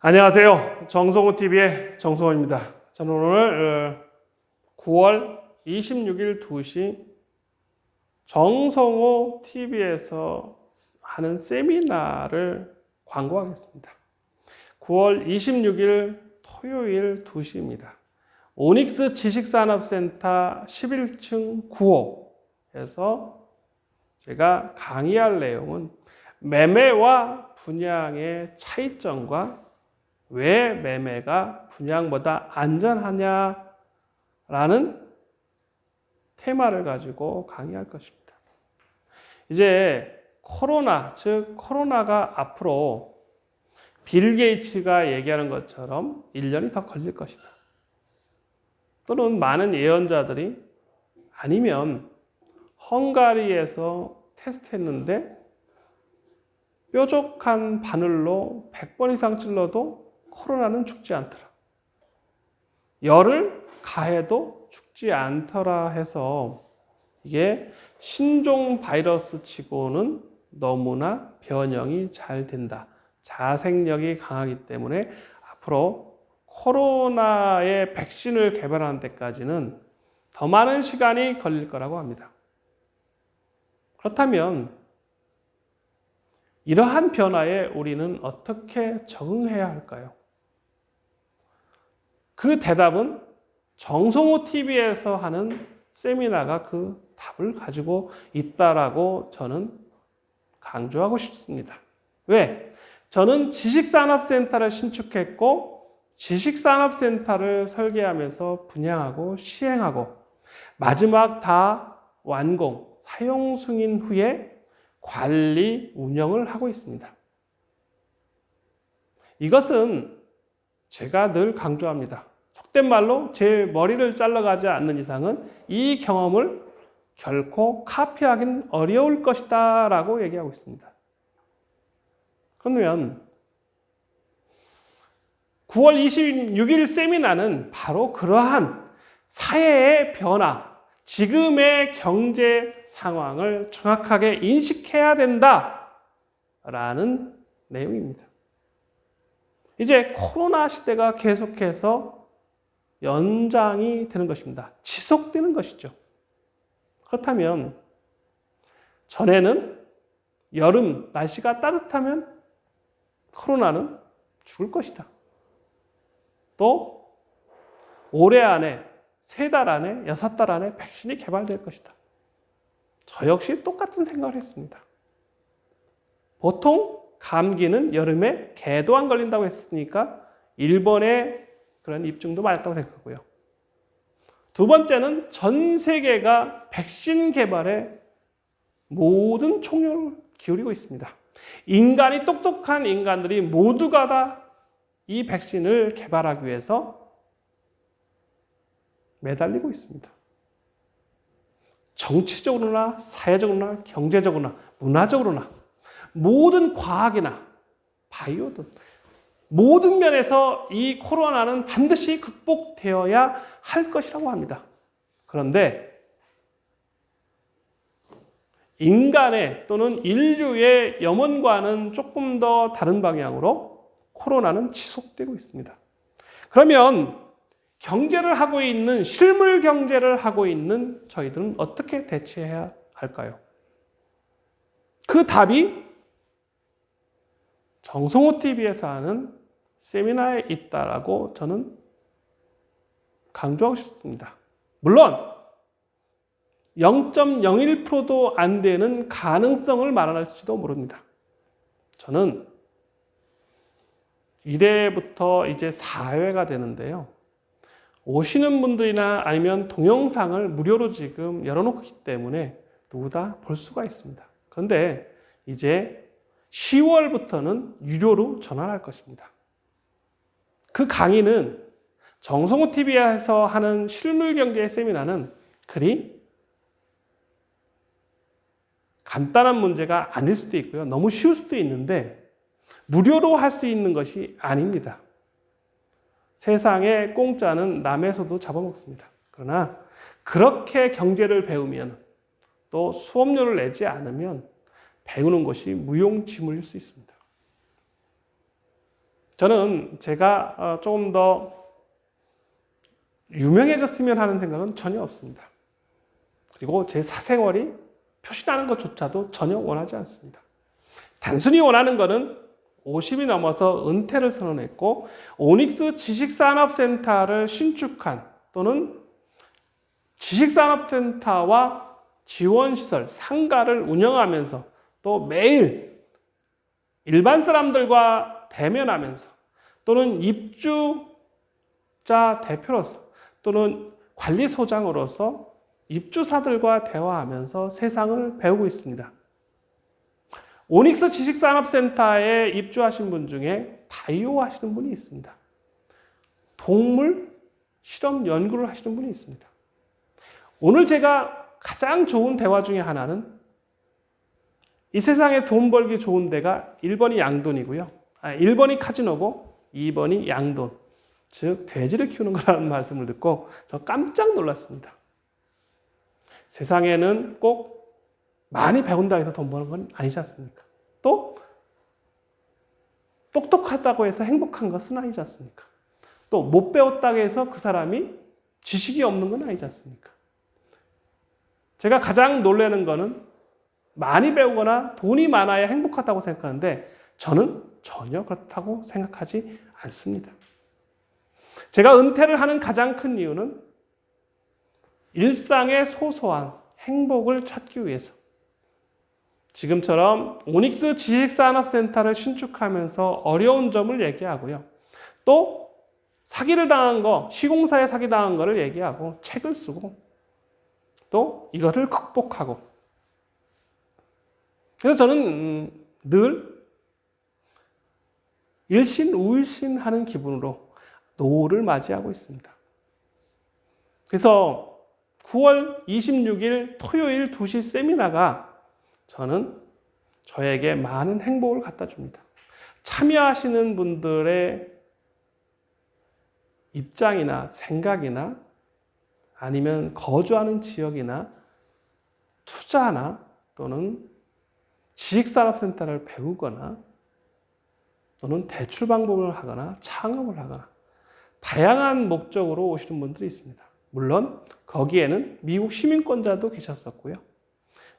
안녕하세요. 정성호TV의 정성호입니다. 저는 오늘 9월 26일 2시 정성호TV에서 하는 세미나를 광고하겠습니다. 9월 26일 토요일 2시입니다. 오닉스 지식산업센터 11층 9호에서 제가 강의할 내용은 매매와 분양의 차이점과 왜 매매가 분양보다 안전하냐라는 테마를 가지고 강의할 것입니다. 이제 코로나가 앞으로 빌 게이츠가 얘기하는 것처럼 1년이 더 걸릴 것이다. 또는 많은 예언자들이 아니면 헝가리에서 테스트했는데 뾰족한 바늘로 100번 이상 찔러도 코로나는 죽지 않더라. 열을 가해도 죽지 않더라 해서 이게 신종 바이러스 치고는 너무나 변형이 잘 된다. 자생력이 강하기 때문에 앞으로 코로나의 백신을 개발하는 데까지는 더 많은 시간이 걸릴 거라고 합니다. 그렇다면 이러한 변화에 우리는 어떻게 적응해야 할까요? 그 대답은 정성호TV에서 하는 세미나가 그 답을 가지고 있다라고 저는 강조하고 싶습니다. 왜? 저는 지식산업센터를 신축했고 지식산업센터를 설계하면서 분양하고 시행하고 마지막 다 완공, 사용 승인 후에 관리, 운영을 하고 있습니다. 이것은 제가 늘 강조합니다. 속된 말로 제 머리를 잘라가지 않는 이상은 이 경험을 결코 카피하기는 어려울 것이다 라고 얘기하고 있습니다. 그러면 9월 26일 세미나는 바로 그러한 사회의 변화, 지금의 경제 상황을 정확하게 인식해야 된다라는 내용입니다. 이제 코로나 시대가 계속해서 연장이 되는 것입니다. 지속되는 것이죠. 그렇다면 전에는 여름 날씨가 따뜻하면 코로나는 죽을 것이다. 또 올해 안에 3달 안에 6달 안에 백신이 개발될 것이다. 저 역시 똑같은 생각을 했습니다. 보통 감기는 여름에 개도 안 걸린다고 했으니까 일본의 그런 입증도 맞았다고 생각하고요. 두 번째는 전 세계가 백신 개발에 모든 총력을 기울이고 있습니다. 인간이 똑똑한 인간들이 모두가 다 이 백신을 개발하기 위해서 매달리고 있습니다. 정치적으로나 사회적으로나 경제적으로나 문화적으로나 모든 과학이나 바이오든 모든 면에서 이 코로나는 반드시 극복되어야 할 것이라고 합니다. 그런데 인간의 또는 인류의 염원과는 조금 더 다른 방향으로 코로나는 지속되고 있습니다. 그러면 경제를 하고 있는 실물 경제를 하고 있는 저희들은 어떻게 대처해야 할까요? 그 답이 정성호TV에서 하는 세미나에 있다라고 저는 강조하고 싶습니다. 물론 0.01%도 안 되는 가능성을 마련할지도 모릅니다. 저는 1회부터 이제 4회가 되는데요. 오시는 분들이나 아니면 동영상을 무료로 지금 열어놓기 때문에 누구 다 볼 수가 있습니다. 그런데 이제 10월부터는 유료로 전환할 것입니다. 그 강의는 정성호TV에서 하는 실물경제 세미나는 그리 간단한 문제가 아닐 수도 있고요. 너무 쉬울 수도 있는데 무료로 할 수 있는 것이 아닙니다. 세상에 공짜는 남에서도 잡아먹습니다. 그러나 그렇게 경제를 배우면 또 수업료를 내지 않으면 배우는 것이 무용지물일 수 있습니다. 저는 제가 조금 더 유명해졌으면 하는 생각은 전혀 없습니다. 그리고 제 사생활이 표시나는 것조차도 전혀 원하지 않습니다. 단순히 원하는 것은 50이 넘어서 은퇴를 선언했고 오닉스 지식산업센터를 신축한 또는 지식산업센터와 지원시설, 상가를 운영하면서 또 매일 일반 사람들과 대면하면서 또는 입주자 대표로서 또는 관리소장으로서 입주사들과 대화하면서 세상을 배우고 있습니다. 오닉스 지식산업센터에 입주하신 분 중에 바이오 하시는 분이 있습니다. 동물 실험 연구를 하시는 분이 있습니다. 오늘 제가 가장 좋은 대화 중에 하나는 이 세상에 돈 벌기 좋은 데가 1번이 양돈이고요. 1번이 카지노고 2번이 양돈. 즉 돼지를 키우는 거라는 말씀을 듣고 저 깜짝 놀랐습니다. 세상에는 꼭 많이 배운다고 해서 돈 버는 건 아니지 않습니까? 또 똑똑하다고 해서 행복한 것은 아니지 않습니까? 또 못 배웠다고 해서 그 사람이 지식이 없는 건 아니지 않습니까? 제가 가장 놀라는 거는 많이 배우거나 돈이 많아야 행복하다고 생각하는데 저는 전혀 그렇다고 생각하지 않습니다. 제가 은퇴를 하는 가장 큰 이유는 일상의 소소한 행복을 찾기 위해서 지금처럼 오닉스 지식산업센터를 신축하면서 어려운 점을 얘기하고요. 또 사기를 당한 거, 시공사에 사기 당한 거를 얘기하고 책을 쓰고 또 이거를 극복하고 그래서 저는 늘 일신우일신하는 기분으로 노후를 맞이하고 있습니다. 그래서 9월 26일 토요일 2시 세미나가 저는 저에게 많은 행복을 갖다 줍니다. 참여하시는 분들의 입장이나 생각이나 아니면 거주하는 지역이나 투자나 또는 지식산업센터를 배우거나 또는 대출 방법을 하거나 창업을 하거나 다양한 목적으로 오시는 분들이 있습니다. 물론 거기에는 미국 시민권자도 계셨었고요.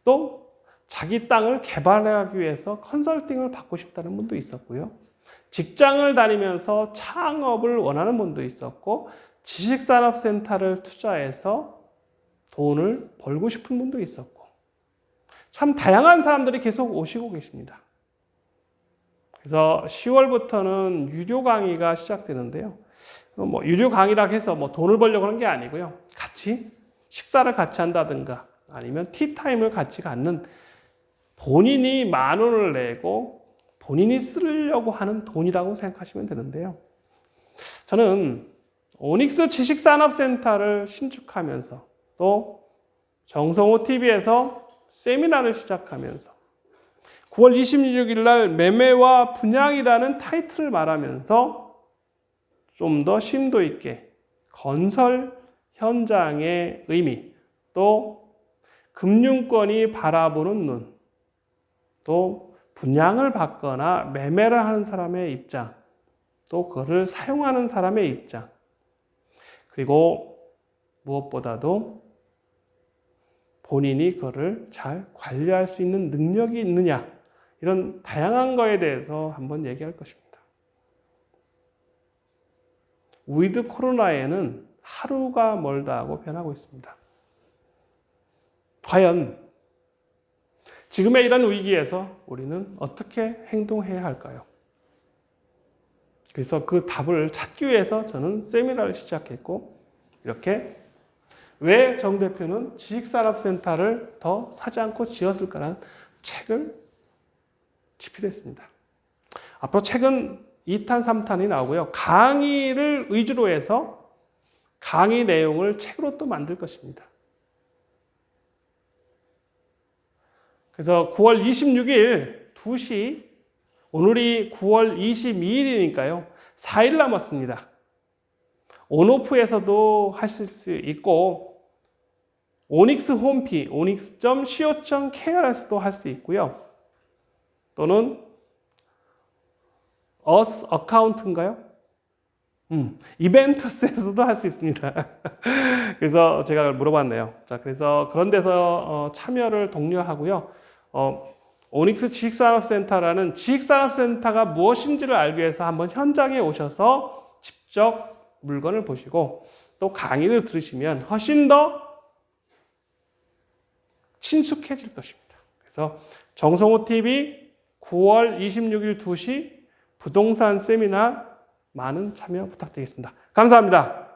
또 자기 땅을 개발하기 위해서 컨설팅을 받고 싶다는 분도 있었고요. 직장을 다니면서 창업을 원하는 분도 있었고 지식산업센터를 투자해서 돈을 벌고 싶은 분도 있었고 참 다양한 사람들이 계속 오시고 계십니다. 그래서 10월부터는 유료 강의가 시작되는데요. 유료 강의라고 해서 돈을 벌려고 하는 게 아니고요. 같이 식사를 같이 한다든가 아니면 티타임을 같이 갖는 본인이 10,000원을 내고 본인이 쓰려고 하는 돈이라고 생각하시면 되는데요. 저는 오닉스 지식산업센터를 신축하면서 또 정성호 TV에서 세미나를 시작하면서 9월 26일 날 매매와 분양이라는 타이틀을 말하면서 좀 더 심도 있게 건설 현장의 의미, 또 금융권이 바라보는 눈, 또 분양을 받거나 매매를 하는 사람의 입장, 또 그것을 사용하는 사람의 입장, 그리고 무엇보다도 본인이 그것을 잘 관리할 수 있는 능력이 있느냐, 이런 다양한 거에 대해서 한번 얘기할 것입니다. 위드 코로나에는 하루가 멀다 하고 변하고 있습니다. 과연 지금의 이런 위기에서 우리는 어떻게 행동해야 할까요? 그래서 그 답을 찾기 위해서 저는 세미나를 시작했고 이렇게 왜 정 대표는 지식산업센터를 더 사지 않고 지었을까라는 책을 집필했습니다. 앞으로 책은 2탄, 3탄이 나오고요. 강의를 위주로 해서 강의 내용을 책으로 또 만들 것입니다. 그래서 9월 26일 2시, 오늘이 9월 22일이니까요. 4일 남았습니다. 온오프에서도 하실 수 있고 오닉스 홈피, onyx.co.kr에서도 할 수 있고요. 또는 어스 어카운트인가요? 이벤트스에서도 할 수 있습니다. 그래서 제가 물어봤네요. 자, 그래서 그런 데서 참여를 독려하고요. 오닉스 지식산업센터라는 지식산업센터가 무엇인지를 알기 위해서 한번 현장에 오셔서 직접 물건을 보시고 또 강의를 들으시면 훨씬 더 친숙해질 것입니다. 그래서 정성호 TV 9월 26일 2시 부동산 세미나 많은 참여 부탁드리겠습니다. 감사합니다.